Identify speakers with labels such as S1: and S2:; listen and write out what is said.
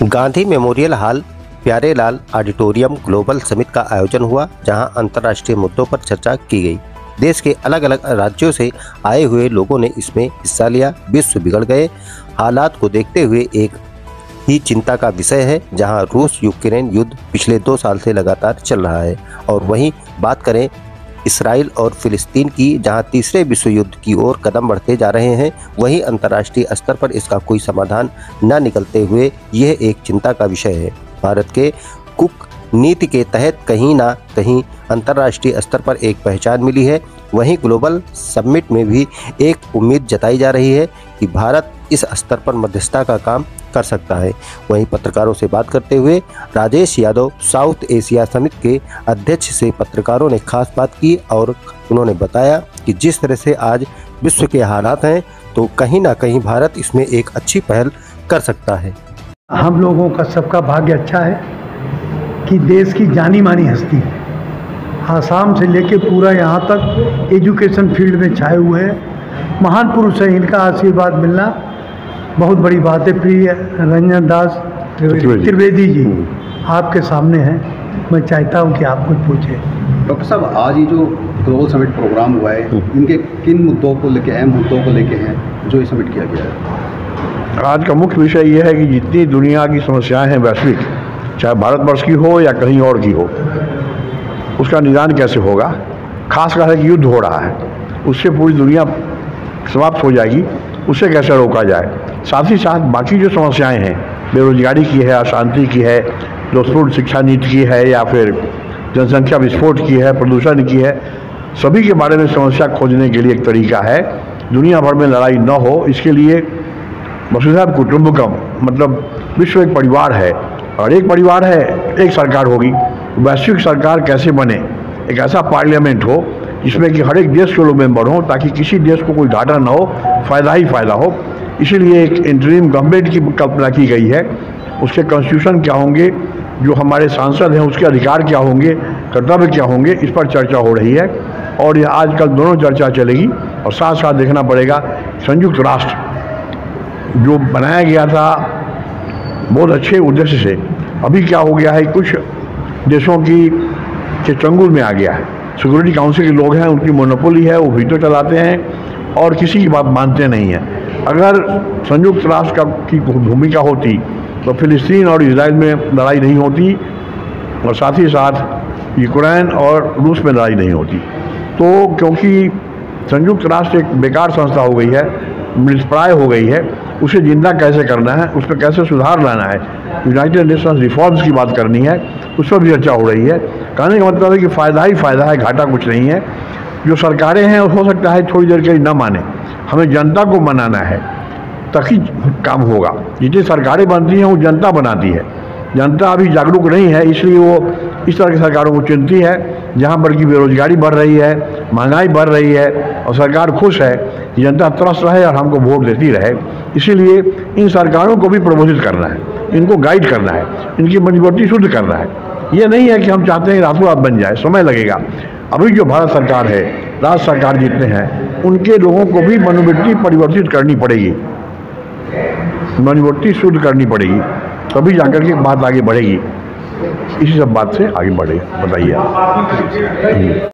S1: Gandhi memorial hall Pyarelal auditorium global summit का आयोजन हुआ, जहां अंतर्राष्ट्रीय मुद्दों पर चर्चा की गई। देश के अलग अलग राज्यों से आए हुए लोगों ने इसमें हिस्सा लिया। विश्व बिगड़ गए हालात को देखते हुए एक ही चिंता का विषय है, जहां रूस यूक्रेन युद्ध पिछले 2 साल से लगातार चल रहा है, और वहीं बात करें इसराइल और फिलिस्तीन की, जहां तीसरे विश्व युद्ध की ओर कदम बढ़ते जा रहे हैं। वहीं अंतर्राष्ट्रीय स्तर पर इसका कोई समाधान न निकलते हुए यह एक चिंता का विषय है। भारत के कुक नीति के तहत कहीं ना कहीं अंतर्राष्ट्रीय स्तर पर एक पहचान मिली है। वहीं ग्लोबल समिट में भी एक उम्मीद जताई जा रही है कि भारत इस स्तर पर मध्यस्थता का काम कर सकता है। वहीं पत्रकारों से बात करते हुए Rajesh Yadav, south Asia summit के अध्यक्ष से पत्रकारों ने खास बात की, और उन्होंने बताया कि जिस तरह से आज विश्व के हालात हैं, तो कहीं ना कहीं भारत इसमें एक अच्छी पहल कर सकता है।
S2: हम लोगों का सबका भाग्य अच्छा है कि देश की जानी मानी हस्ती आसाम से लेके पूरा यहाँ तक एजुकेशन फील्ड में छाए हुए हैं। महान पुरुष है, इनका आशीर्वाद मिलना बहुत बड़ी बात है। प्रिय रंजन दास त्रिवेदी जी आपके सामने हैं, मैं चाहता हूँ कि आप कुछ पूछें।
S3: डॉक्टर साहब, आज ये जो ग्लोबल समिट प्रोग्राम हुआ है, इनके किन मुद्दों को लेके, अहम मुद्दों को लेके हैं जो ये समिट किया गया है?
S4: आज का मुख्य विषय ये है कि जितनी दुनिया की समस्याएं हैं वैश्विक, चाहे भारतवर्ष की हो या कहीं और की हो, उसका निदान कैसे होगा। खासकर है कि युद्ध हो रहा है, उससे पूरी दुनिया समाप्त हो जाएगी, उससे कैसे रोका जाए। साथ ही साथ बाकी जो समस्याएं हैं, बेरोजगारी की है, अशांति की है, दोषपूर्ण शिक्षा नीति की है, या फिर जनसंख्या विस्फोट की है, प्रदूषण की है, सभी के बारे में समस्या खोजने के लिए एक तरीका है दुनिया भर में लड़ाई न हो। इसके लिए वसुधैव कुटुंबकम, मतलब विश्व एक परिवार है, और एक परिवार है, एक सरकार होगी। वैश्विक सरकार कैसे बने, एक ऐसा पार्लियामेंट हो जिसमें कि हर एक देश के लोग मेंबर हों, ताकि किसी देश को कोई घाटा न हो, फ़ायदा ही फ़ायदा हो। इसीलिए एक इंटरिम गवर्नमेंट की कल्पना की गई है। उसके कॉन्स्टिट्यूशन क्या होंगे, जो हमारे सांसद हैं उसके अधिकार क्या होंगे, कर्तव्य क्या होंगे, इस पर चर्चा हो रही है। और यह आजकल दोनों चर्चा चलेगी, और साथ साथ देखना पड़ेगा संयुक्त राष्ट्र जो बनाया गया था बहुत अच्छे उद्देश्य से, अभी क्या हो गया है, कुछ देशों के चंगुल में आ गया है। सिक्योरिटी काउंसिल के लोग हैं, उनकी मोनोपोली है, वो वीटो चलाते हैं और किसी की बात मानते नहीं हैं। अगर संयुक्त राष्ट्र की भूमिका होती तो फिलिस्तीन और इजराइल में लड़ाई नहीं होती, और साथ ही साथ यूक्रेन और रूस में लड़ाई नहीं होती। तो क्योंकि संयुक्त राष्ट्र एक बेकार संस्था हो गई है, मृतप्राय हो गई है, उसे जिंदा कैसे करना है, उस पर कैसे सुधार लाना है, यूनाइटेड नेशंस रिफॉर्म्स की बात करनी है, उस पर भी चर्चा हो रही है। कहने का मतलब है कि फ़ायदा ही फ़ायदा है, घाटा कुछ नहीं है। जो सरकारें हैं हो सकता है थोड़ी देर के लिए न माने, हमें जनता को मनाना है, तभी काम होगा। जितनी सरकारें बनती हैं वो जनता बनाती है। जनता अभी जागरूक नहीं है, इसलिए वो इस तरह की सरकारों को चुनती है जहाँ पर की बेरोजगारी बढ़ रही है, महंगाई बढ़ रही है, और सरकार खुश है कि जनता त्रस्त रहे और हमको वोट देती रहे। इसीलिए इन सरकारों को भी प्रबोधित करना है, इनको गाइड करना है, इनकी मजबूती शुद्ध करना है। ये नहीं है कि हम चाहते हैं रातों रात बन जाए, समय लगेगा। अभी जो भारत सरकार है, राज्य सरकार जितने हैं, उनके लोगों को भी मनोवृत्ति परिवर्तित करनी पड़ेगी, मनोवृत्ति शुद्ध करनी पड़ेगी, तभी जाकर के बात आगे बढ़ेगी। इसी सब बात से आगे बढ़ेगा। बताइए।